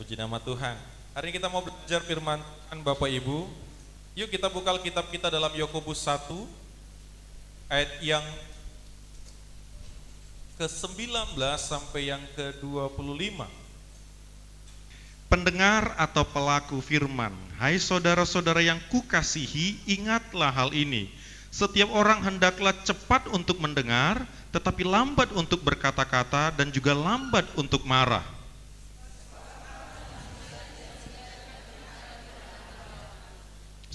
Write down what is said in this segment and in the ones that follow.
Puji nama Tuhan. Hari ini kita mau belajar firman Tuhan Bapak Ibu. Yuk kita buka kitab kita dalam Yakobus 1 ayat yang ke-19 sampai yang ke-25. Pendengar atau pelaku firman, hai saudara-saudara yang kukasihi, ingatlah hal ini. Setiap orang hendaklah cepat untuk mendengar, tetapi lambat untuk berkata-kata dan juga lambat untuk marah.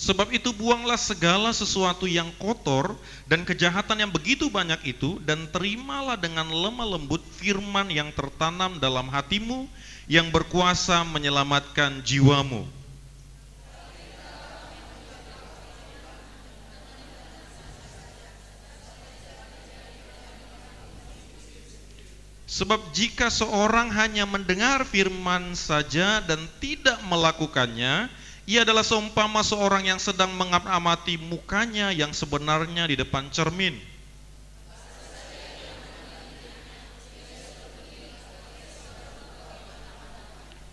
Sebab itu buanglah segala sesuatu yang kotor dan kejahatan yang begitu banyak itu, dan terimalah dengan lemah lembut firman yang tertanam dalam hatimu, yang berkuasa menyelamatkan jiwamu. Sebab jika seorang hanya mendengar firman saja dan tidak melakukannya, ia adalah seumpama seorang yang sedang mengamati mukanya yang sebenarnya di depan cermin.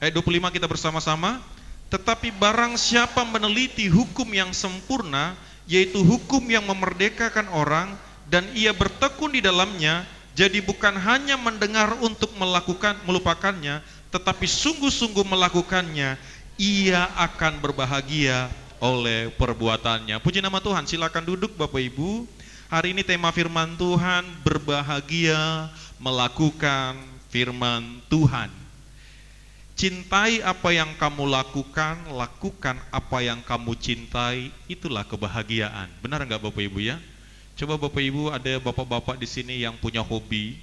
Ayat 25 kita bersama-sama. Tetapi barang siapa meneliti hukum yang sempurna, yaitu hukum yang memerdekakan orang, dan ia bertekun di dalamnya, jadi bukan hanya mendengar untuk melupakannya, tetapi sungguh-sungguh melakukannya, ia akan berbahagia oleh perbuatannya. Puji nama Tuhan. Silakan duduk Bapak Ibu. Hari ini tema firman Tuhan, berbahagia melakukan firman Tuhan. Cintai apa yang kamu lakukan apa yang kamu cintai, itulah kebahagiaan. Benar enggak Bapak Ibu ya? Coba Bapak Ibu, ada bapak-bapak di sini yang punya hobi.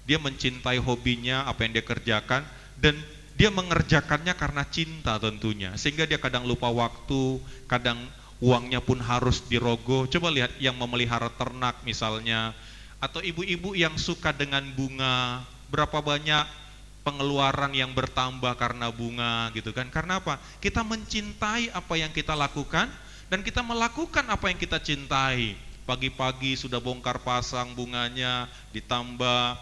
Dia mencintai hobinya, apa yang dia kerjakan, dan dia mengerjakannya karena cinta tentunya. Sehingga dia kadang lupa waktu, kadang uangnya pun harus dirogoh. Coba lihat yang memelihara ternak misalnya, atau ibu-ibu yang suka dengan bunga, berapa banyak pengeluaran yang bertambah karena bunga gitu kan. Karena apa? Kita mencintai apa yang kita lakukan, dan kita melakukan apa yang kita cintai. Pagi-pagi sudah bongkar pasang bunganya, ditambah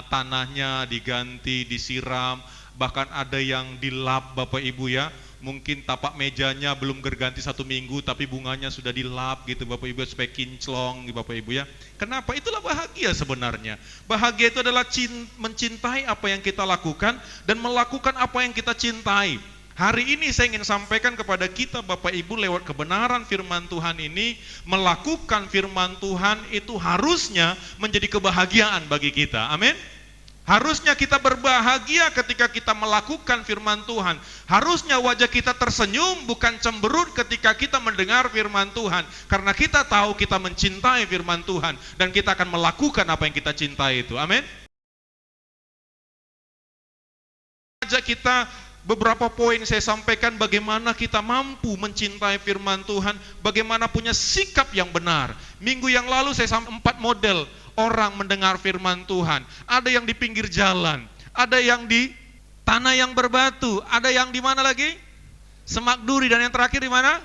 tanahnya diganti, disiram, bahkan ada yang dilap Bapak Ibu ya. Mungkin tapak mejanya belum berganti 1 minggu, tapi bunganya sudah dilap gitu Bapak Ibu, supaya kinclong Bapak Ibu ya. Kenapa? Itulah bahagia sebenarnya. Bahagia itu adalah mencintai apa yang kita lakukan dan melakukan apa yang kita cintai. Hari ini saya ingin sampaikan kepada kita Bapak Ibu lewat kebenaran firman Tuhan ini, melakukan firman Tuhan itu harusnya menjadi kebahagiaan bagi kita. Amin. Harusnya kita berbahagia ketika kita melakukan firman Tuhan. Harusnya wajah kita tersenyum, bukan cemberut ketika kita mendengar firman Tuhan. Karena kita tahu kita mencintai firman Tuhan, dan kita akan melakukan apa yang kita cintai itu. Amin. Kita beberapa poin saya sampaikan bagaimana kita mampu mencintai firman Tuhan, bagaimana punya sikap yang benar. Minggu yang lalu saya sampaikan 4 model orang mendengar firman Tuhan. Ada yang di pinggir jalan, ada yang di tanah yang berbatu, ada yang di mana lagi? Semak duri, dan yang terakhir di mana?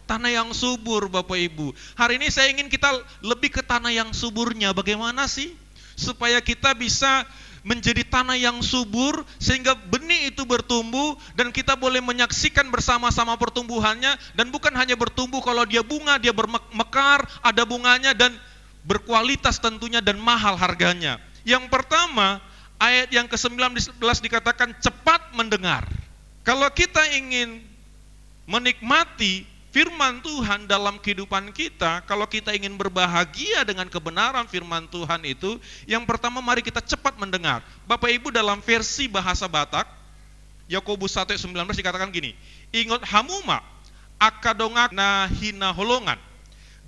Tanah yang subur Bapak Ibu. Hari ini saya ingin kita lebih ke tanah yang suburnya. Bagaimana sih supaya kita bisa menjadi tanah yang subur sehingga benih itu bertumbuh dan kita boleh menyaksikan bersama-sama pertumbuhannya, dan bukan hanya bertumbuh kalau dia bunga, dia bermekar, ada bunganya dan berkualitas tentunya dan mahal harganya. Yang pertama, ayat yang ke-19 dikatakan cepat mendengar. Kalau kita ingin menikmati firman Tuhan dalam kehidupan kita, kalau kita ingin berbahagia dengan kebenaran firman Tuhan itu, yang pertama mari kita cepat mendengar. Bapak Ibu, dalam versi bahasa Batak, Yakobus 1 ayat 19 dikatakan gini, ingot hamuma, akadongak na hina holongan,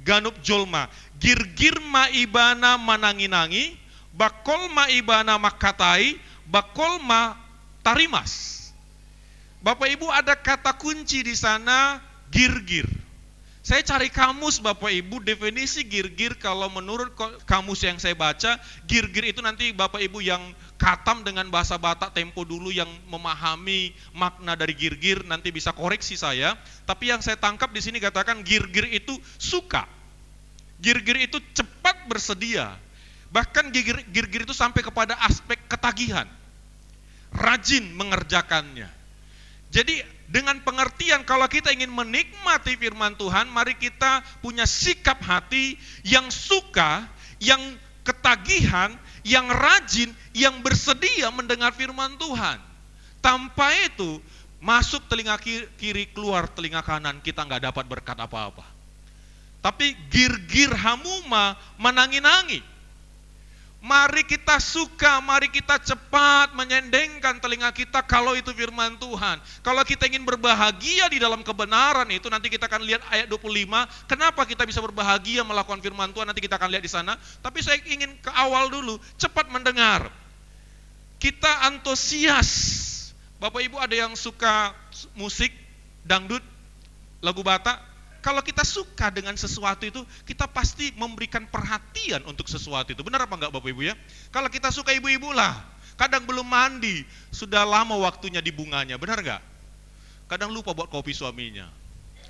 ganup jolma, girgir maibana mananginangi, bakol maibana makatai, bakol ma tarimas. Bapak Ibu, ada kata kunci di sana, girgir. Saya cari kamus Bapak Ibu, definisi girgir kalau menurut kamus yang saya baca, girgir itu nanti Bapak Ibu yang katam dengan bahasa Batak tempo dulu yang memahami makna dari girgir nanti bisa koreksi saya. Tapi yang saya tangkap di sini katakan girgir itu suka. Girgir itu cepat bersedia. Bahkan girgir itu sampai kepada aspek ketagihan. rajin mengerjakannya. Jadi dengan pengertian kalau kita ingin menikmati firman Tuhan, mari kita punya sikap hati yang suka, yang ketagihan, yang rajin, yang bersedia mendengar firman Tuhan. Tanpa itu, masuk telinga kiri, keluar telinga kanan, kita nggak dapat berkat apa-apa. Tapi gir-gir hamuma menangi-nangi. Mari kita suka, mari kita cepat menyendengkan telinga kita kalau itu firman Tuhan. Kalau kita ingin berbahagia di dalam kebenaran itu, nanti kita akan lihat ayat 25, kenapa kita bisa berbahagia melakukan firman Tuhan, nanti kita akan lihat di sana. Tapi saya ingin ke awal dulu, cepat mendengar. Kita antusias. Bapak Ibu ada yang suka musik, dangdut, lagu Batak. Kalau kita suka dengan sesuatu itu, kita pasti memberikan perhatian untuk sesuatu itu. Benar apa enggak Bapak Ibu ya? Kalau kita suka ibu-ibu lah, kadang belum mandi, sudah lama waktunya di bunganya, benar enggak? Kadang lupa buat kopi suaminya.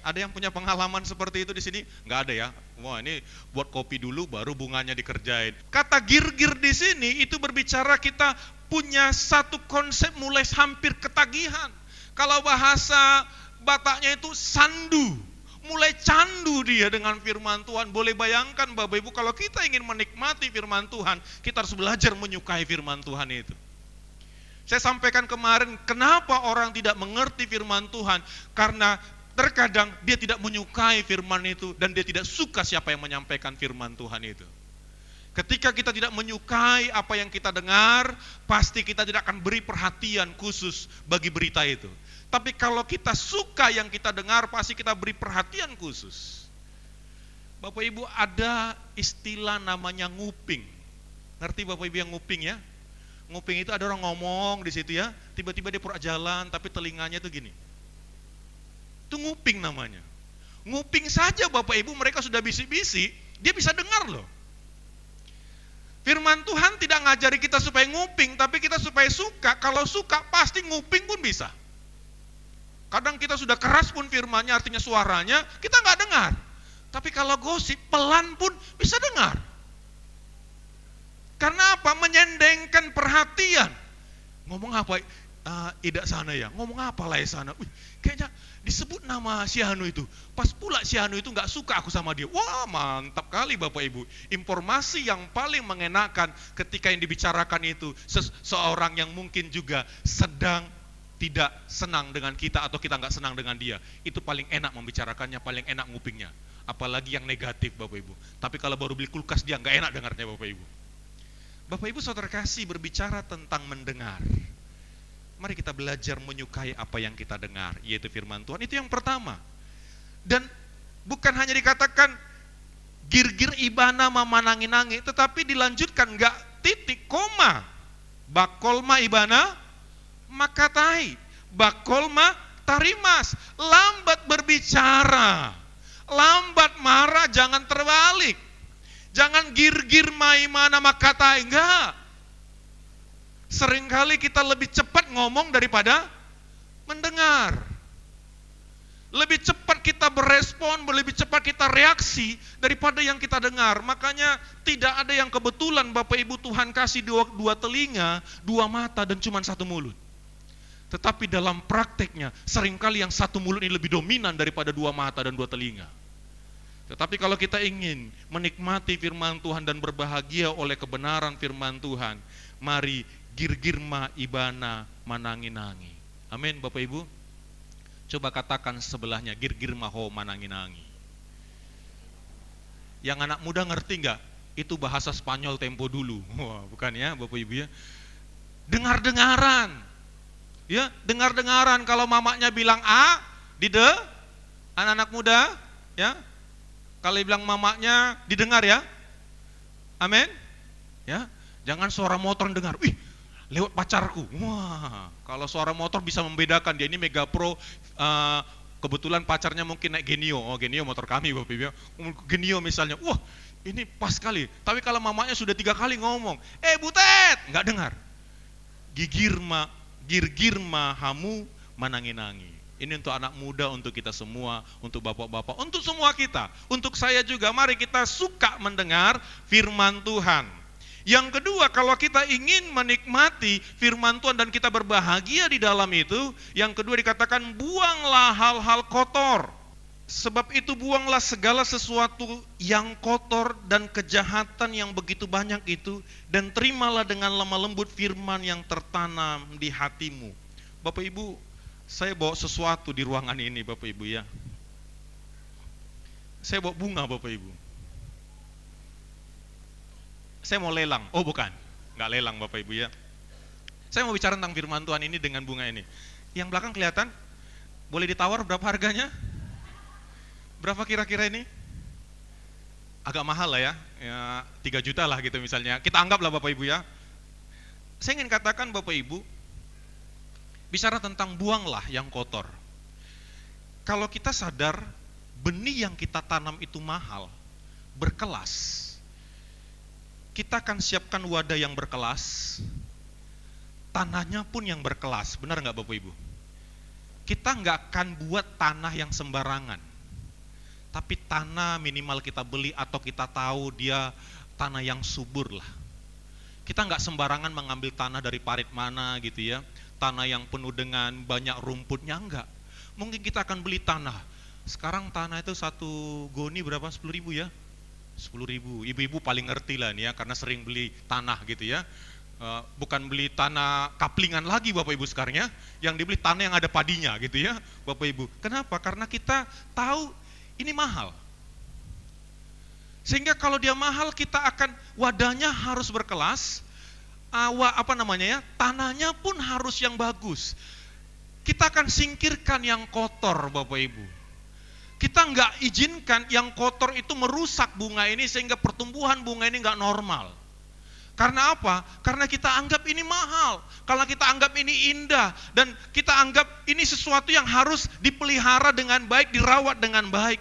Ada yang punya pengalaman seperti itu di sini? Enggak ada ya? Wah ini buat kopi dulu baru bunganya dikerjain. Kata gir-gir di sini itu berbicara kita punya satu konsep mulai hampir ketagihan. Kalau bahasa Bataknya itu sandu. Mulai candu dia dengan firman Tuhan. Boleh bayangkan Bapak Ibu, kalau kita ingin menikmati firman Tuhan, kita harus belajar menyukai firman Tuhan itu. Saya sampaikan kemarin, kenapa orang tidak mengerti firman Tuhan? Karena terkadang dia tidak menyukai firman itu, dan dia tidak suka siapa yang menyampaikan firman Tuhan itu. Ketika kita tidak menyukai apa yang kita dengar, pasti kita tidak akan beri perhatian khusus bagi berita itu. Tapi kalau kita suka yang kita dengar, pasti kita beri perhatian khusus. Bapak Ibu, ada istilah namanya nguping. Ngerti Bapak Ibu yang nguping ya? Nguping itu ada orang ngomong di situ ya, tiba-tiba dia pura jalan, tapi telinganya itu gini. Itu nguping namanya. Nguping saja Bapak Ibu, mereka sudah bisik-bisik, dia bisa dengar loh. Firman Tuhan tidak ngajari kita supaya nguping, tapi kita supaya suka. Kalau suka, pasti nguping pun bisa. Kadang kita sudah keras pun firmannya, artinya suaranya, kita nggak dengar. Tapi kalau gosip, pelan pun bisa dengar. Karena apa? Menyendengkan perhatian. Ngomong apa? Ida sana ya, ngomong apa lah ya sana? Wih, kayaknya disebut nama si Hanu itu. Pas pula si Hanu itu nggak suka aku sama dia. Wah mantap kali Bapak Ibu. Informasi yang paling mengenakan ketika yang dibicarakan itu. Seorang yang mungkin juga sedang tidak senang dengan kita atau kita nggak senang dengan dia, itu paling enak membicarakannya, paling enak ngupingnya. Apalagi yang negatif Bapak Ibu. Tapi kalau baru beli kulkas dia nggak enak dengarnya Bapak Ibu. Bapak Ibu saudara kasih, berbicara tentang mendengar. Mari kita belajar menyukai apa yang kita dengar, yaitu firman Tuhan. Itu yang pertama. Dan bukan hanya dikatakan gir-gir ibana memanangi-nangi, tetapi dilanjutkan nggak titik koma. Bakolma ibana makatai, bakolma tarimas, lambat berbicara, lambat marah, jangan terbalik, jangan gir-gir maimana makatai, enggak. Seringkali kita lebih cepat ngomong daripada mendengar. Lebih cepat kita berespon, lebih cepat kita reaksi daripada yang kita dengar. Makanya tidak ada yang kebetulan Bapak Ibu Tuhan kasih dua telinga, dua mata dan cuma satu mulut. Tetapi dalam prakteknya, seringkali yang satu mulut ini lebih dominan daripada dua mata dan dua telinga. Tetapi kalau kita ingin menikmati firman Tuhan dan berbahagia oleh kebenaran firman Tuhan, mari girgirma ibana manangi-nangi. Amin Bapak Ibu. Coba katakan sebelahnya, girgirma ho manangi-nangi. Yang anak muda ngerti enggak? Itu bahasa Spanyol tempo dulu. Wah, bukan ya Bapak Ibu ya. Dengar-dengaran. Ya, dengar-dengaran. Kalau mamanya bilang A, anak-anak muda, ya. Kalau bilang mamanya didengar ya. Amin. Ya, jangan suara motor dengar. Wih, lewat pacarku. Wah, kalau suara motor bisa membedakan dia ini Mega Pro. Kebetulan pacarnya mungkin naik Genio. Oh, Genio motor kami Bapak Ibu. Genio misalnya. Wah, ini pas sekali. Tapi kalau mamanya sudah 3 kali ngomong, Butet, nggak dengar. Girgirma hamu manangi-nangi. Ini untuk anak muda, untuk kita semua, untuk bapak-bapak, untuk semua kita, untuk saya juga. Mari kita suka mendengar firman Tuhan. Yang kedua, kalau kita ingin menikmati firman Tuhan dan kita berbahagia di dalam itu, yang kedua dikatakan buanglah hal-hal kotor. Sebab itu buanglah segala sesuatu yang kotor dan kejahatan yang begitu banyak itu, dan terimalah dengan lemah lembut firman yang tertanam di hatimu. Bapak Ibu, saya bawa sesuatu di ruangan ini Bapak Ibu ya. Saya bawa bunga Bapak Ibu. Saya mau lelang, oh bukan, nggak lelang Bapak Ibu ya. Saya mau bicara tentang firman Tuhan ini dengan bunga ini. Yang belakang kelihatan, boleh ditawar berapa harganya? Berapa kira-kira ini? Agak mahal lah ya 3 juta lah gitu misalnya. Kita anggap lah Bapak Ibu ya. Saya ingin katakan Bapak Ibu, bicara tentang buanglah yang kotor. Kalau kita sadar, benih yang kita tanam itu mahal, berkelas. Kita akan siapkan wadah yang berkelas, tanahnya pun yang berkelas, benar nggak Bapak Ibu? Kita nggak akan buat tanah yang sembarangan. Tapi tanah minimal kita beli atau kita tahu dia tanah yang subur lah. Kita nggak sembarangan mengambil tanah dari parit mana gitu ya. Tanah yang penuh dengan banyak rumputnya, enggak. Mungkin kita akan beli tanah. Sekarang tanah itu 1 goni berapa? 10.000 ya? 10.000. Ibu-ibu paling ngerti lah nih ya, karena sering beli tanah gitu ya. Bukan beli tanah kaplingan lagi Bapak Ibu sekarang ya. Yang dibeli tanah yang ada padinya gitu ya Bapak Ibu. Kenapa? Karena kita tahu ini mahal. Sehingga kalau dia mahal, kita akan wadahnya harus berkelas, tanahnya pun harus yang bagus. Kita akan singkirkan yang kotor Bapak Ibu. Kita nggak izinkan yang kotor itu merusak bunga ini sehingga pertumbuhan bunga ini nggak normal. Karena apa? Karena kita anggap ini mahal, karena kita anggap ini indah, dan kita anggap ini sesuatu yang harus dipelihara dengan baik, dirawat dengan baik.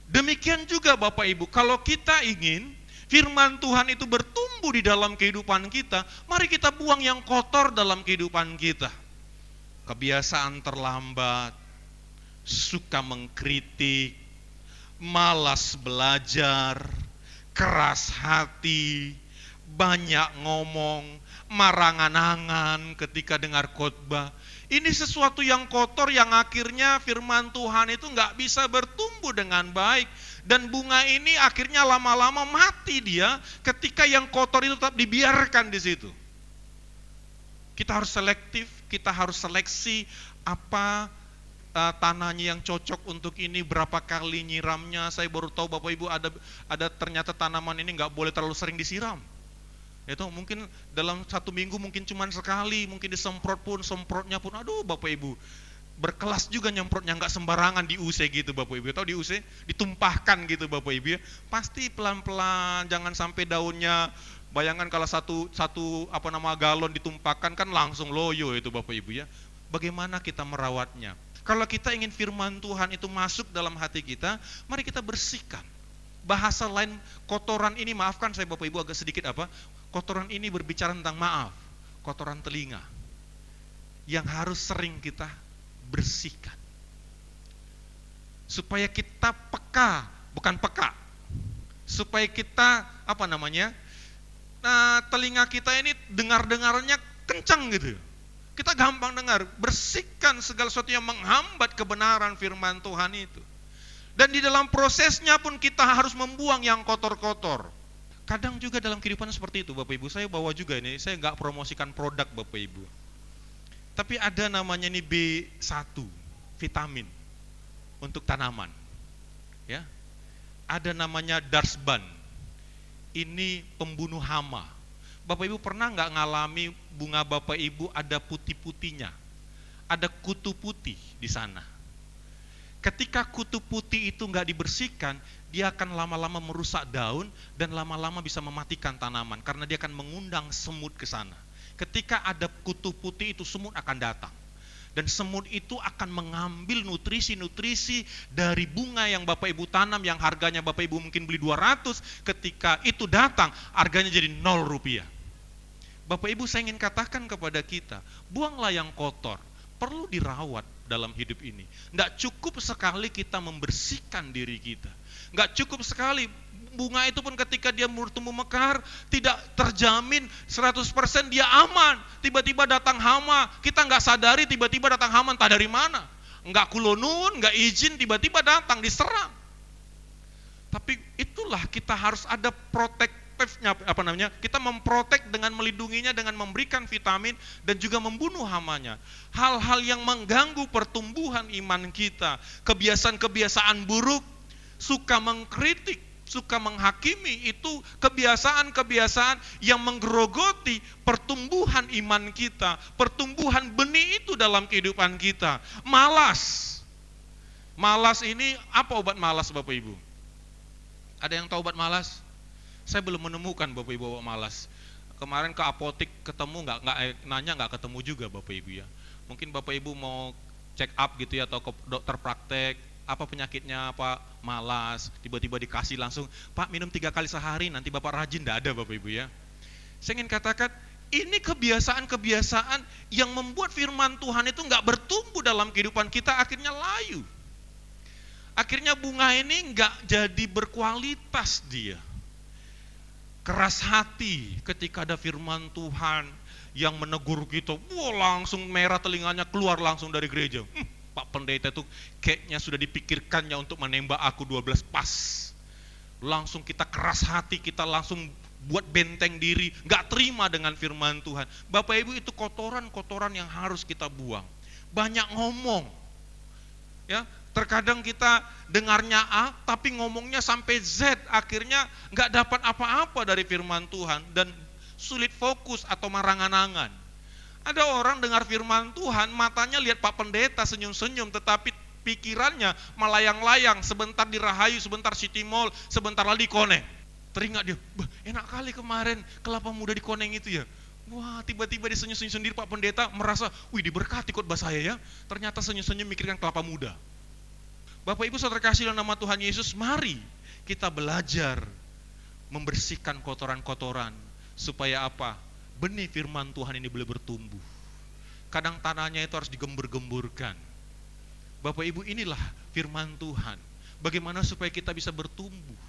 Demikian juga Bapak Ibu, kalau kita ingin firman Tuhan itu bertumbuh di dalam kehidupan kita, mari kita buang yang kotor dalam kehidupan kita. Kebiasaan terlambat, suka mengkritik, malas belajar, keras hati, banyak ngomong, marangan-angan ketika dengar khotbah. Ini sesuatu yang kotor yang akhirnya firman Tuhan itu nggak bisa bertumbuh dengan baik. Dan bunga ini akhirnya lama-lama mati dia ketika yang kotor itu tetap dibiarkan di situ. Kita harus selektif, kita harus seleksi apa tanahnya yang cocok untuk ini, berapa kali nyiramnya. Saya baru tahu Bapak Ibu ada ternyata tanaman ini nggak boleh terlalu sering disiram. Itu mungkin dalam 1 minggu mungkin cuma sekali, mungkin semprotnya pun aduh Bapak Ibu, berkelas juga nyemprotnya, nggak sembarangan diusai gitu Bapak Ibu. Tahu diusai, ditumpahkan gitu Bapak Ibu ya. Pasti pelan-pelan, jangan sampai daunnya, bayangkan kalau satu galon ditumpahkan kan langsung loyo itu Bapak Ibu ya. Bagaimana kita merawatnya? Kalau kita ingin firman Tuhan itu masuk dalam hati kita, mari kita bersihkan. Bahasa lain kotoran ini, maafkan saya Bapak Ibu agak sedikit kotoran ini berbicara tentang maaf, kotoran telinga yang harus sering kita bersihkan. Supaya kita peka, bukan peka. Supaya kita telinga kita ini dengar-dengarnya kencang gitu. Kita gampang dengar, bersihkan segala sesuatu yang menghambat kebenaran firman Tuhan itu. Dan di dalam prosesnya pun kita harus membuang yang kotor-kotor. Kadang juga dalam kehidupan seperti itu Bapak Ibu, saya bawa juga ini, saya nggak promosikan produk Bapak Ibu. Tapi ada namanya ini B1, vitamin untuk tanaman. Ya. Ada namanya Darsban, ini pembunuh hama. Bapak Ibu pernah nggak ngalami bunga Bapak Ibu ada putih-putihnya, ada kutu putih di sana. Ketika kutu putih itu nggak dibersihkan, dia akan lama-lama merusak daun dan lama-lama bisa mematikan tanaman karena dia akan mengundang semut ke sana. Ketika ada kutu putih itu semut akan datang. Dan semut itu akan mengambil nutrisi-nutrisi dari bunga yang Bapak Ibu tanam yang harganya Bapak Ibu mungkin beli 200, ketika itu datang harganya jadi 0 rupiah. Bapak Ibu saya ingin katakan kepada kita, buanglah yang kotor, perlu dirawat dalam hidup ini. Nggak cukup sekali kita membersihkan diri kita. Nggak cukup sekali bunga itu pun ketika dia bertumbuh mekar, tidak terjamin 100% dia aman. Tiba-tiba datang hama, kita nggak sadari tiba-tiba datang hama entah dari mana. Nggak kulonun, nggak izin, tiba-tiba datang, diserang. Tapi itulah kita harus ada protektifnya, kita memprotek dengan melindunginya, dengan memberikan vitamin dan juga membunuh hamanya. Hal-hal yang mengganggu pertumbuhan iman kita, kebiasaan-kebiasaan buruk, suka mengkritik, suka menghakimi, itu kebiasaan-kebiasaan yang menggerogoti pertumbuhan iman kita, pertumbuhan benih itu dalam kehidupan kita. Malas ini apa obat malas Bapak Ibu? Ada yang tahu obat malas? Saya belum menemukan Bapak Ibu obat malas. Kemarin ke apotek ketemu nggak ketemu juga Bapak Ibu ya. Mungkin Bapak Ibu mau check up gitu ya, atau ke dokter praktek, apa penyakitnya Pak? Malas. Tiba-tiba dikasih langsung, Pak minum 3 kali sehari, nanti Bapak rajin. Nggak ada Bapak Ibu ya. Saya ingin katakan, ini kebiasaan-kebiasaan yang membuat firman Tuhan itu nggak bertumbuh dalam kehidupan kita, akhirnya layu. Akhirnya bunga ini nggak jadi berkualitas dia. Keras hati ketika ada firman Tuhan yang menegur kita, langsung merah telinganya, keluar langsung dari gereja. Pak pendeta itu kayaknya sudah dipikirkannya untuk menembak aku 12 pas. Langsung kita keras hati, kita langsung buat benteng diri, nggak terima dengan firman Tuhan. Bapak Ibu, itu kotoran-kotoran yang harus kita buang. Banyak ngomong, ya. Terkadang kita dengarnya A, tapi ngomongnya sampai Z, akhirnya nggak dapat apa-apa dari firman Tuhan dan sulit fokus atau marangan-angan. Ada orang dengar firman Tuhan, matanya lihat Pak Pendeta senyum-senyum, tetapi pikirannya melayang-layang, sebentar di Rahayu, sebentar City Mall, sebentar lagi di Koneng. Teringat dia, enak kali kemarin kelapa muda di Koneng itu ya. Wah, tiba-tiba dia senyum-senyum sendiri, Pak Pendeta merasa, diberkati khotbah saya ya. Ternyata senyum-senyum mikirkan kelapa muda. Bapak Ibu saudara kasih dalam nama Tuhan Yesus, mari kita belajar membersihkan kotoran-kotoran supaya apa? Benih firman Tuhan ini boleh bertumbuh. Kadang tanahnya itu harus digembur-gemburkan. Bapak Ibu, inilah firman Tuhan. Bagaimana supaya kita bisa bertumbuh?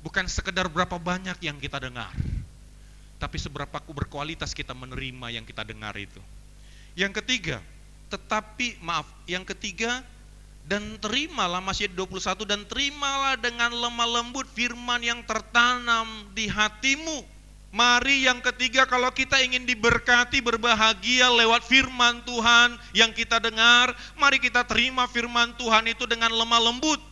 Bukan sekedar berapa banyak yang kita dengar, tapi seberapa berkualitas kita menerima yang kita dengar itu. Yang ketiga, dan terimalah, Mazmur 21, dan terimalah dengan lemah lembut firman yang tertanam di hatimu. Mari yang ketiga, kalau kita ingin diberkati, berbahagia lewat firman Tuhan yang kita dengar, mari kita terima firman Tuhan itu dengan lemah lembut.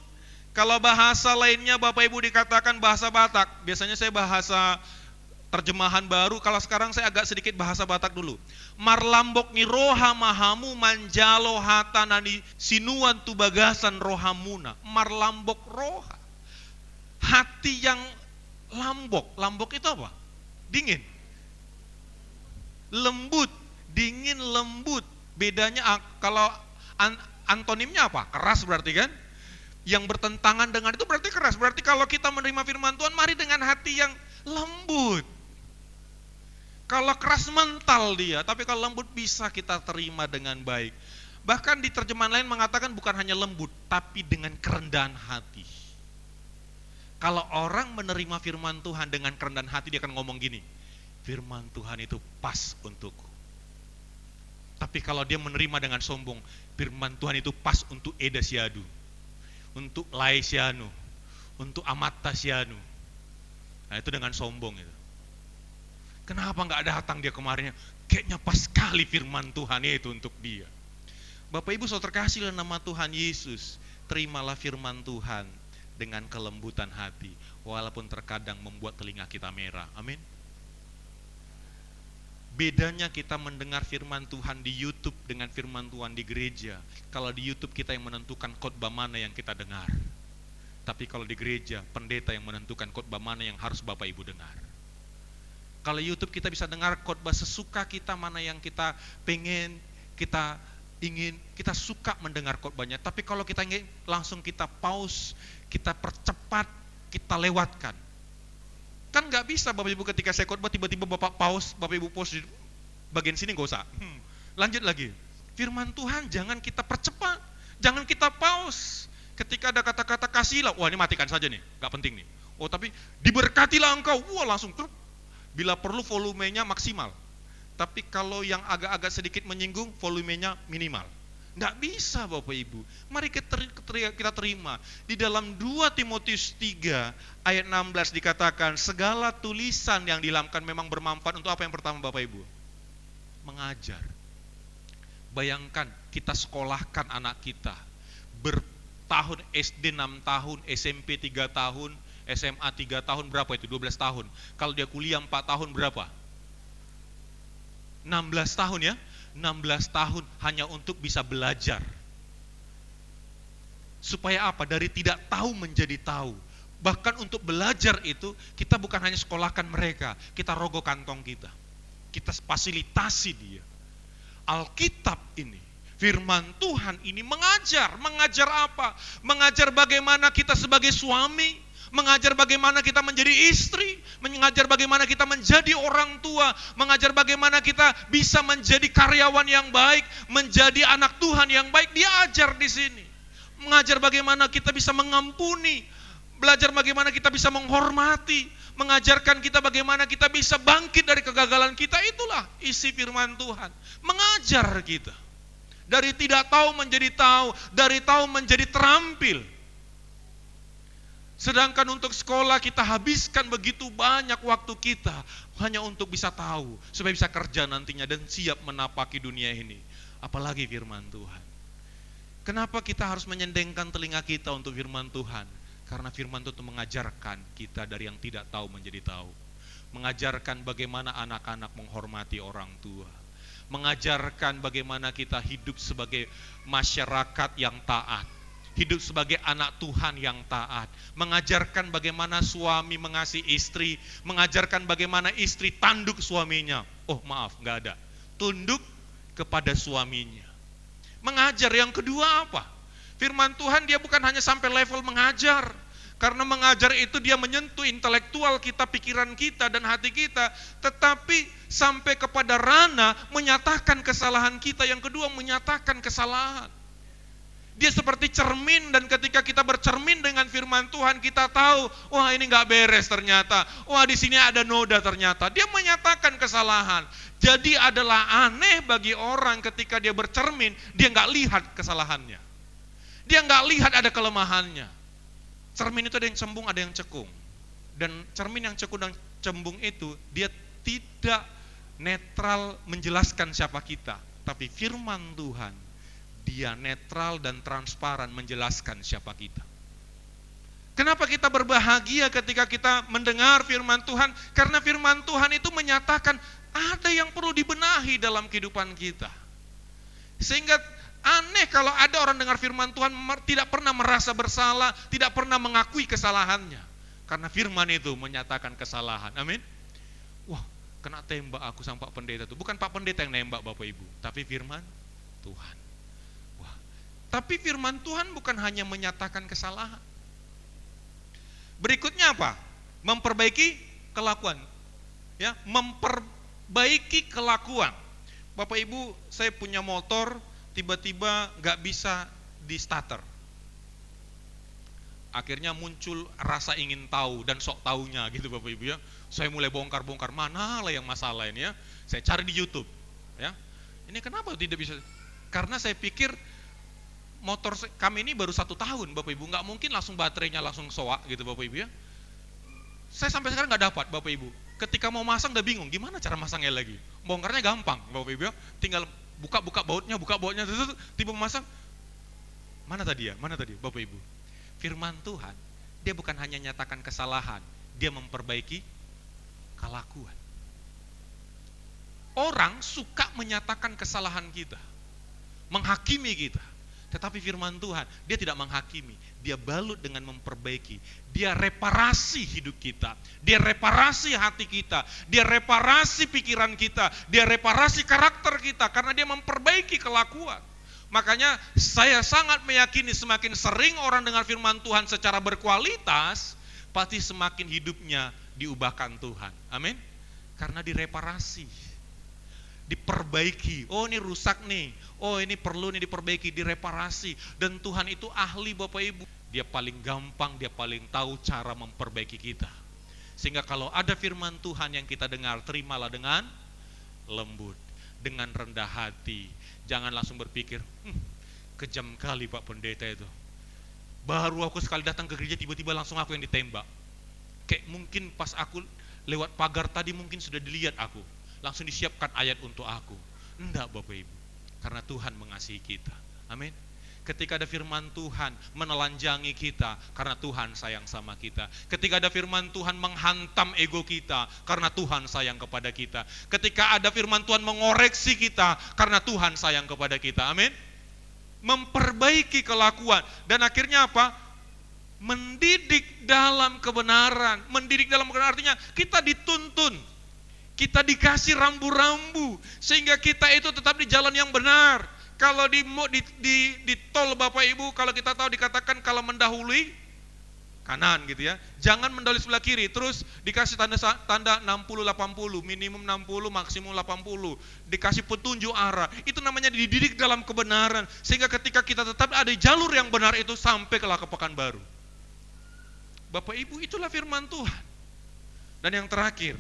Kalau bahasa lainnya Bapak Ibu dikatakan bahasa Batak, biasanya saya bahasa terjemahan baru, kalau sekarang saya agak sedikit bahasa Batak dulu. Marlambok ni roha mahamu manjalo hatanani sinuan tu bagasan rohamuna. Marlambok roha. Hati yang lambok. Lambok itu apa? Dingin. Lembut. Dingin, lembut. Bedanya kalau antonimnya apa? Keras berarti kan? Yang bertentangan dengan itu berarti keras. Berarti kalau kita menerima firman Tuhan, mari dengan hati yang lembut. Kalau keras mental dia, tapi kalau lembut bisa kita terima dengan baik. Bahkan di terjemahan lain mengatakan bukan hanya lembut, tapi dengan kerendahan hati. Kalau orang menerima firman Tuhan dengan kerendahan hati, dia akan ngomong gini, firman Tuhan itu pas untukku. Tapi kalau dia menerima dengan sombong, firman Tuhan itu pas untuk Eda Siadu, untuk Lai Sianu, untuk Amata Sianu. Nah itu dengan sombong itu. Kenapa nggak datang dia kemarinnya? Kayaknya pas sekali firman Tuhan itu untuk dia. Bapak Ibu saudara kasih dalam nama Tuhan Yesus, terimalah firman Tuhan dengan kelembutan hati, walaupun terkadang membuat telinga kita merah. Amin. Bedanya kita mendengar firman Tuhan di YouTube dengan firman Tuhan di gereja. Kalau di YouTube kita yang menentukan khotbah mana yang kita dengar. Tapi kalau di gereja, pendeta yang menentukan khotbah mana yang harus Bapak Ibu dengar. Kalau YouTube kita bisa dengar khotbah sesuka kita, mana yang kita pengen, kita ingin, kita suka mendengar khotbahnya. Tapi kalau kita ingin langsung kita pause, kita percepat, kita lewatkan. Kan nggak bisa Bapak Ibu ketika saya khotbah tiba-tiba Bapak pause, Bapak Ibu pause di bagian sini nggak usah. Lanjut lagi. Firman Tuhan jangan kita percepat, jangan kita pause. Ketika ada kata-kata kasihlah, wah ini matikan saja nih, nggak penting nih. Oh tapi diberkatilah engkau, wah langsung truk. Bila perlu volumenya maksimal. Tapi kalau yang agak-agak sedikit menyinggung, volumenya minimal. Nggak bisa Bapak Ibu. Mari kita terima. Di dalam 2 Timotius 3 ayat 16 dikatakan, segala tulisan yang dilakukan memang bermanfaat untuk apa yang pertama Bapak Ibu? Mengajar. Bayangkan kita sekolahkan anak kita. Bertahun SD 6 tahun, SMP 3 tahun, SMA 3 tahun, berapa itu? 12 tahun. Kalau dia kuliah 4 tahun berapa? 16 tahun ya. 16 tahun hanya untuk bisa belajar. Supaya apa? Dari tidak tahu menjadi tahu. Bahkan untuk belajar itu, kita bukan hanya sekolahkan mereka, kita rogoh kantong kita. Kita fasilitasi dia. Alkitab ini, firman Tuhan ini mengajar. Mengajar apa? Mengajar bagaimana kita sebagai suami, mengajar bagaimana kita menjadi istri, mengajar bagaimana kita menjadi orang tua, mengajar bagaimana kita bisa menjadi karyawan yang baik, menjadi anak Tuhan yang baik. Dia ajar di sini. Mengajar bagaimana kita bisa mengampuni, belajar bagaimana kita bisa menghormati, mengajarkan kita bagaimana kita bisa bangkit dari kegagalan kita. Itulah isi firman Tuhan. Mengajar kita. Dari tidak tahu menjadi tahu, dari tahu menjadi terampil. Sedangkan untuk sekolah kita habiskan begitu banyak waktu kita hanya untuk bisa tahu, supaya bisa kerja nantinya dan siap menapaki dunia ini. Apalagi firman Tuhan. Kenapa kita harus menyendengkan telinga kita untuk firman Tuhan? Karena firman Tuhan mengajarkan kita dari yang tidak tahu menjadi tahu. Mengajarkan bagaimana anak-anak menghormati orang tua. Mengajarkan bagaimana kita hidup sebagai masyarakat yang taat. Hidup sebagai anak Tuhan yang taat. Mengajarkan bagaimana suami mengasihi istri. Mengajarkan bagaimana istri tanduk suaminya. Oh maaf, nggak ada. Tunduk kepada suaminya. Mengajar yang kedua apa? Firman Tuhan dia bukan hanya sampai level mengajar. Karena mengajar itu dia menyentuh intelektual kita, pikiran kita, dan hati kita. Tetapi sampai kepada ranah menyatakan kesalahan kita. Yang kedua menyatakan kesalahan. Dia seperti cermin, dan ketika kita bercermin dengan firman Tuhan, kita tahu, wah ini nggak beres ternyata, wah di sini ada noda ternyata. Dia menyatakan kesalahan. Jadi adalah aneh bagi orang ketika dia bercermin, dia nggak lihat kesalahannya. Dia nggak lihat ada kelemahannya. Cermin itu ada yang cembung, ada yang cekung. Dan cermin yang cekung dan cembung itu, dia tidak netral menjelaskan siapa kita. Tapi firman Tuhan, dia netral dan transparan menjelaskan siapa kita. Kenapa kita berbahagia ketika kita mendengar firman Tuhan? Karena firman Tuhan itu menyatakan ada yang perlu dibenahi dalam kehidupan kita. Sehingga aneh kalau ada orang dengar firman Tuhan tidak pernah merasa bersalah, tidak pernah mengakui kesalahannya. Karena firman itu menyatakan kesalahan. Amin. Wah, kena tembak aku sama Pak Pendeta itu. Bukan Pak Pendeta yang nembak Bapak Ibu, tapi firman Tuhan. Tapi firman Tuhan bukan hanya menyatakan kesalahan. Berikutnya apa? Memperbaiki kelakuan. Ya, memperbaiki kelakuan. Bapak Ibu, saya punya motor, tiba-tiba nggak bisa di starter. Akhirnya muncul rasa ingin tahu dan sok taunya gitu Bapak Ibu ya. Saya mulai bongkar-bongkar, mana lah yang masalah ini ya. Saya cari di YouTube. Ya, ini kenapa tidak bisa? Karena saya pikir motor kami ini baru 1 tahun Bapak Ibu, nggak mungkin langsung baterainya langsung soak gitu Bapak Ibu ya. Saya sampai sekarang nggak dapat Bapak Ibu. Ketika mau masang udah bingung, gimana cara masangnya lagi. Bongkarnya gampang Bapak Ibu ya, tinggal buka bautnya, tiba memasang. Mana tadi Bapak Ibu. Firman Tuhan, dia bukan hanya nyatakan kesalahan, dia memperbaiki kelakuan. Orang suka menyatakan kesalahan kita, menghakimi kita. Tetapi firman Tuhan, dia tidak menghakimi, dia balut dengan memperbaiki. Dia reparasi hidup kita, dia reparasi hati kita, dia reparasi pikiran kita, dia reparasi karakter kita, karena dia memperbaiki kelakuan. Makanya saya sangat meyakini semakin sering orang dengar firman Tuhan secara berkualitas, pasti semakin hidupnya diubahkan Tuhan. Amin. Karena direparasi. diperbaiki. Oh, ini rusak nih. Oh, ini perlu nih diperbaiki, direparasi. Dan Tuhan itu ahli Bapak Ibu. Dia paling gampang, dia paling tahu cara memperbaiki kita. Sehingga kalau ada firman Tuhan yang kita dengar, terimalah dengan lembut, dengan rendah hati. Jangan langsung berpikir, kejam kali Pak Pendeta itu. Baru aku sekali datang ke gereja, tiba-tiba langsung aku yang ditembak. Kayak mungkin pas aku lewat pagar tadi mungkin sudah dilihat aku. Langsung disiapkan ayat untuk aku. Enggak Bapak Ibu. Karena Tuhan mengasihi kita. Amin. Ketika ada firman Tuhan menelanjangi kita, karena Tuhan sayang sama kita. Ketika ada firman Tuhan menghantam ego kita, karena Tuhan sayang kepada kita. Ketika ada firman Tuhan mengoreksi kita, karena Tuhan sayang kepada kita. Amin. Memperbaiki kelakuan. Dan akhirnya apa? Mendidik dalam kebenaran. Mendidik dalam kebenaran artinya kita dituntun, kita dikasih rambu-rambu sehingga kita itu tetap di jalan yang benar. Kalau di tol Bapak Ibu, kalau kita tahu dikatakan kalau mendahului kanan gitu ya, jangan mendahului sebelah kiri. Terus dikasih tanda 60-80, minimum 60, maksimum 80, dikasih petunjuk arah. Itu namanya dididik dalam kebenaran sehingga ketika kita tetap ada di jalur yang benar itu sampai ke Pekanbaru. Bapak Ibu, itulah firman Tuhan. Dan yang terakhir,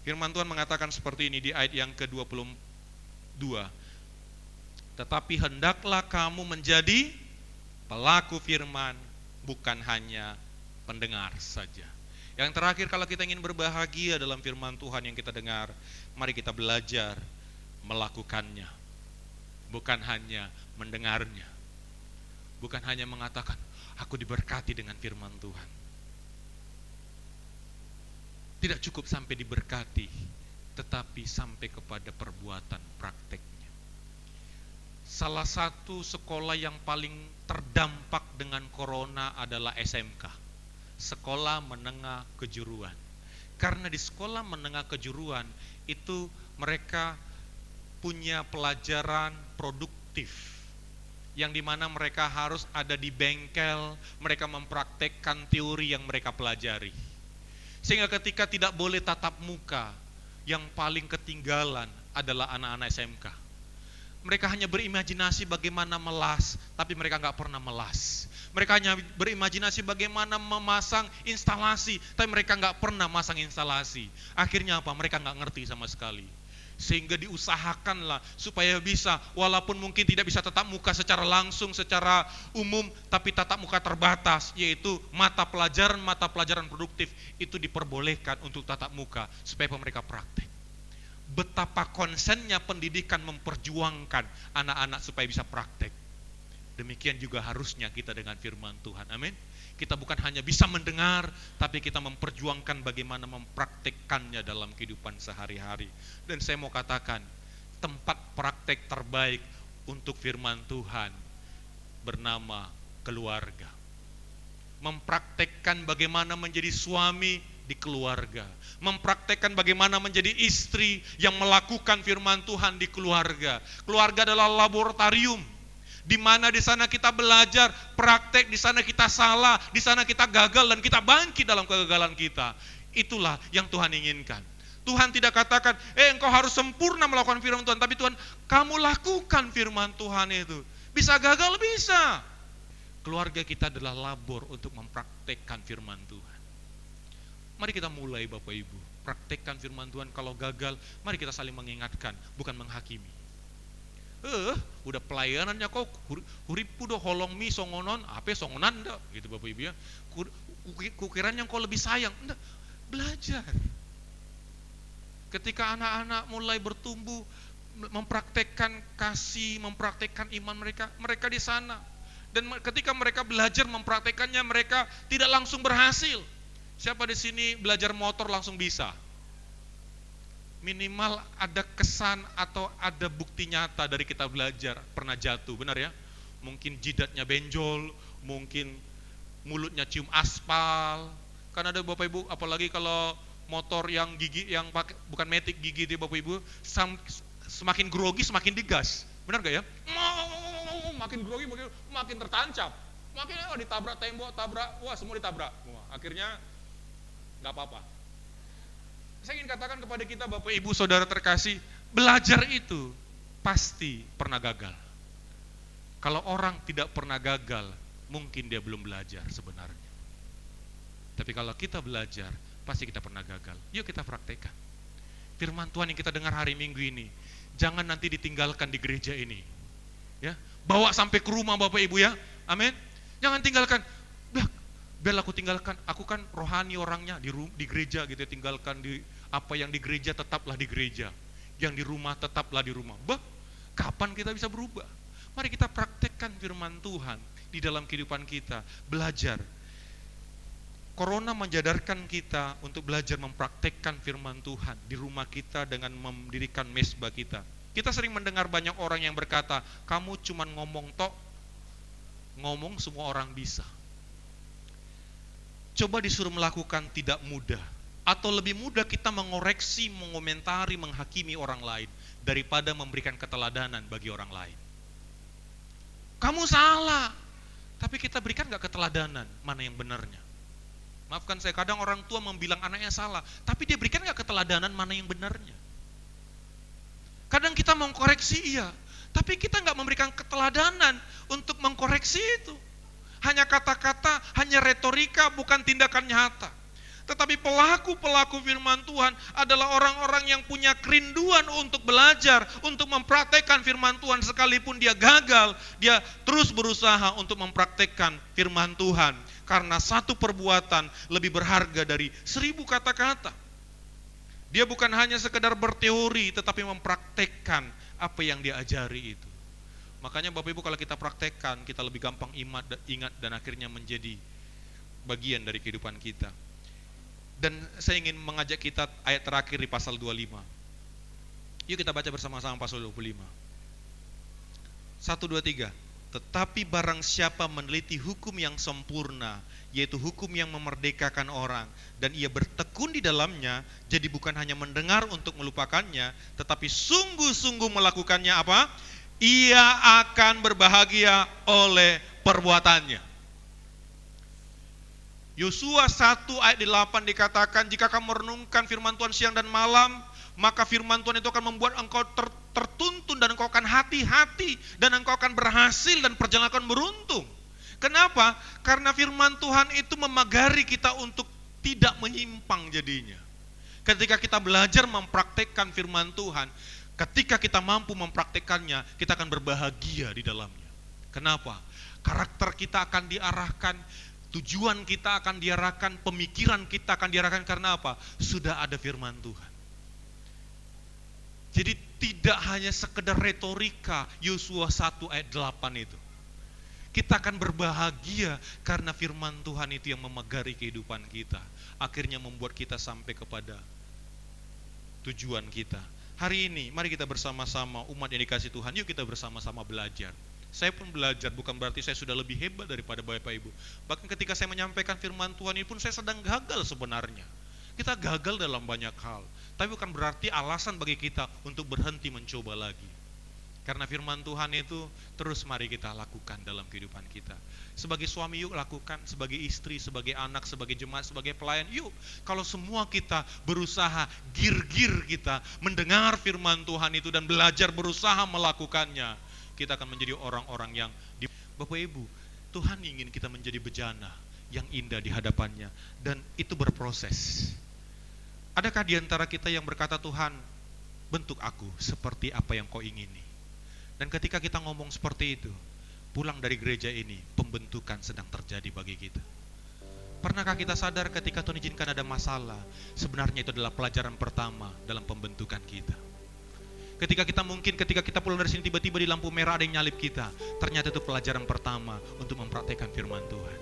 firman Tuhan mengatakan seperti ini di ayat yang ke-22. Tetapi hendaklah kamu menjadi pelaku firman, bukan hanya pendengar saja. Yang terakhir, kalau kita ingin berbahagia dalam firman Tuhan yang kita dengar, mari kita belajar melakukannya. Bukan hanya mendengarnya. Bukan hanya mengatakan, aku diberkati dengan firman Tuhan. Tidak cukup sampai diberkati, tetapi sampai kepada perbuatan prakteknya. Salah satu sekolah yang paling terdampak dengan corona adalah SMK, Sekolah Menengah Kejuruan. Karena di sekolah menengah kejuruan itu mereka punya pelajaran produktif, yang dimana mereka harus ada di bengkel, mereka mempraktekkan teori yang mereka pelajari. Sehingga ketika tidak boleh tatap muka, yang paling ketinggalan adalah anak-anak SMK. Mereka hanya berimajinasi bagaimana melas, tapi mereka nggak pernah melas. Mereka hanya berimajinasi bagaimana memasang instalasi, tapi mereka nggak pernah masang instalasi. Akhirnya apa? Mereka nggak ngerti sama sekali. Sehingga diusahakanlah supaya bisa, walaupun mungkin tidak bisa tatap muka secara langsung, secara umum, tapi tatap muka terbatas, yaitu mata pelajaran produktif itu diperbolehkan untuk tatap muka supaya mereka praktek. Betapa konsennya pendidikan memperjuangkan anak-anak supaya bisa praktek. Demikian juga harusnya kita dengan firman Tuhan. Amin. Kita bukan hanya bisa mendengar, tapi kita memperjuangkan bagaimana mempraktekkannya dalam kehidupan sehari-hari. Dan saya mau katakan, tempat praktek terbaik untuk firman Tuhan bernama keluarga. Mempraktekkan bagaimana menjadi suami di keluarga. Mempraktekkan bagaimana menjadi istri yang melakukan firman Tuhan di keluarga. Keluarga adalah laboratorium, di mana di sana kita belajar, praktek, di sana kita salah, di sana kita gagal dan kita bangkit dalam kegagalan kita. Itulah yang Tuhan inginkan. Tuhan tidak katakan, engkau harus sempurna melakukan firman Tuhan, tapi Tuhan, kamu lakukan firman Tuhan itu. Bisa gagal, bisa. Keluarga kita adalah labor untuk mempraktekkan firman Tuhan. Mari kita mulai Bapak Ibu, praktekkan firman Tuhan. Kalau gagal, mari kita saling mengingatkan, bukan menghakimi. Udah pelayanannya kok huripu do holong mi songonon, apa songonan enggak gitu Bapak Ibu ya. Kukiranya kau lebih sayang, enggak. Belajar. Ketika anak-anak mulai bertumbuh, mempraktekkan kasih, mempraktekkan iman mereka di sana. Dan ketika mereka belajar mempraktekkannya, mereka tidak langsung berhasil. Siapa di sini belajar motor langsung bisa? Minimal ada kesan atau ada bukti nyata dari kita belajar pernah jatuh, benar ya? Mungkin jidatnya benjol, mungkin mulutnya cium aspal. Kan ada Bapak Ibu, apalagi kalau motor yang gigi, yang pakai bukan matic gigi dia Bapak Ibu, semakin grogi semakin digas, benar gak ya? Makin grogi makin tertancap, makin ditabrak tembok, semua ditabrak, akhirnya nggak apa-apa. Saya ingin katakan kepada kita Bapak Ibu Saudara terkasih, Belajar itu pasti pernah gagal. Kalau orang tidak pernah gagal, mungkin dia belum belajar sebenarnya. Tapi kalau kita belajar, pasti kita pernah gagal. Yuk kita praktekkan. Firman Tuhan yang kita dengar hari Minggu ini, jangan nanti ditinggalkan di gereja ini. Ya, bawa sampai ke rumah Bapak Ibu ya. Amin. Jangan tinggalkan. Biar aku tinggalkan, aku kan rohani orangnya di gereja gitu ya, tinggalkan di apa yang di gereja tetaplah di gereja. Yang di rumah tetaplah di rumah. Kapan kita bisa berubah? Mari kita praktekkan firman Tuhan di dalam kehidupan kita, belajar. Corona menjadarkan kita untuk belajar mempraktekkan firman Tuhan di rumah kita dengan mendirikan mesbah kita. Kita sering mendengar banyak orang yang berkata, kamu cuma ngomong tok, ngomong semua orang bisa. Coba disuruh melakukan tidak mudah. Atau lebih mudah kita mengoreksi, mengomentari, menghakimi orang lain daripada memberikan keteladanan bagi orang lain. Kamu salah, tapi kita berikan gak keteladanan mana yang benarnya. Maafkan saya, kadang orang tua membilang anaknya salah, tapi dia berikan gak keteladanan mana yang benarnya. Kadang kita mau koreksi iya, tapi kita gak memberikan keteladanan untuk mengkoreksi itu. Hanya kata-kata, hanya retorika, bukan tindakan nyata. Tetapi pelaku-pelaku firman Tuhan adalah orang-orang yang punya kerinduan untuk belajar, untuk mempraktekkan firman Tuhan. Sekalipun dia gagal, dia terus berusaha untuk mempraktekkan firman Tuhan. Karena satu perbuatan lebih berharga dari 1000 kata-kata. Dia bukan hanya sekedar berteori, tetapi mempraktekkan apa yang dia ajari itu. Makanya Bapak Ibu, kalau kita praktekkan, kita lebih gampang ingat dan akhirnya menjadi bagian dari kehidupan kita. Dan saya ingin mengajak kita ayat terakhir di pasal 25. Yuk kita baca bersama-sama pasal 25. 1, 2, 3. Tetapi barang siapa meneliti hukum yang sempurna, yaitu hukum yang memerdekakan orang, dan ia bertekun di dalamnya, jadi bukan hanya mendengar untuk melupakannya, tetapi sungguh-sungguh melakukannya apa? Ia akan berbahagia oleh perbuatannya. Yosua 1 ayat 8 dikatakan, jika kamu merenungkan firman Tuhan siang dan malam, maka firman Tuhan itu akan membuat engkau tertuntun dan engkau akan hati-hati dan engkau akan berhasil dan perjalanan akan beruntung. Kenapa? Karena firman Tuhan itu memagari kita untuk tidak menyimpang jadinya. Ketika kita belajar mempraktekkan firman Tuhan, ketika kita mampu mempraktekkannya, kita akan berbahagia di dalamnya. Kenapa? Karakter kita akan diarahkan, tujuan kita akan diarahkan, pemikiran kita akan diarahkan karena apa? Sudah ada firman Tuhan. Jadi tidak hanya sekedar retorika Yosua 1 ayat 8 itu. Kita akan berbahagia karena firman Tuhan itu yang memagari kehidupan kita. Akhirnya membuat kita sampai kepada tujuan kita. Hari ini mari kita bersama-sama umat yang dikasih Tuhan, yuk kita bersama-sama belajar. Saya pun belajar, bukan berarti saya sudah lebih hebat daripada Bapak Ibu. Bahkan ketika saya menyampaikan firman Tuhan ini pun saya sedang gagal sebenarnya. Kita gagal dalam banyak hal, tapi bukan berarti alasan bagi kita untuk berhenti mencoba lagi. Karena firman Tuhan itu terus mari kita lakukan dalam kehidupan kita. Sebagai suami yuk lakukan, sebagai istri, sebagai anak, sebagai jemaat, sebagai pelayan yuk. Kalau semua kita berusaha, gir-gir kita mendengar firman Tuhan itu dan belajar berusaha melakukannya, kita akan menjadi orang-orang yang Bapak Ibu, Tuhan ingin kita menjadi bejana yang indah di hadapannya, dan itu berproses. Adakah di antara kita yang berkata, Tuhan, bentuk aku seperti apa yang kau ingini? Dan ketika kita ngomong seperti itu, pulang dari gereja ini, pembentukan sedang terjadi bagi kita. Pernahkah kita sadar ketika Tuhan izinkan ada masalah, sebenarnya itu adalah pelajaran pertama dalam pembentukan kita. Ketika kita pulang dari sini tiba-tiba di lampu merah ada yang nyalip kita, ternyata itu pelajaran pertama untuk mempraktekkan firman Tuhan.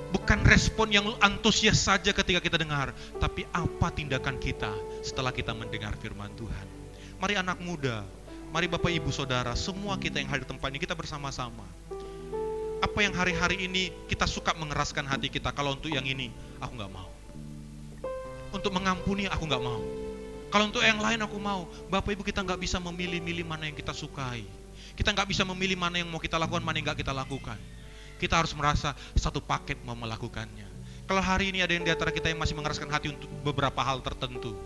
Bukan respon yang antusias saja ketika kita dengar, tapi apa tindakan kita setelah kita mendengar firman Tuhan. Mari anak muda, mari Bapak Ibu Saudara, semua kita yang hadir di tempat ini, kita bersama-sama. Apa yang hari-hari ini kita suka mengeraskan hati kita, kalau untuk yang ini, aku gak mau. Untuk mengampuni, aku gak mau. Kalau untuk yang lain aku mau. Bapak Ibu, kita gak bisa memilih-milih mana yang kita sukai. Kita gak bisa memilih mana yang mau kita lakukan, mana yang gak kita lakukan. Kita harus merasa satu paket mau melakukannya. Kalau hari ini ada yang di antara kita yang masih mengeraskan hati untuk beberapa hal tertentu,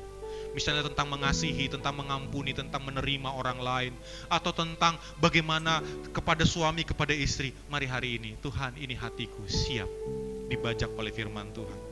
misalnya tentang mengasihi, tentang mengampuni, tentang menerima orang lain, atau tentang bagaimana kepada suami, kepada istri. Mari hari ini, Tuhan, ini hatiku siap dibajak oleh firman Tuhan.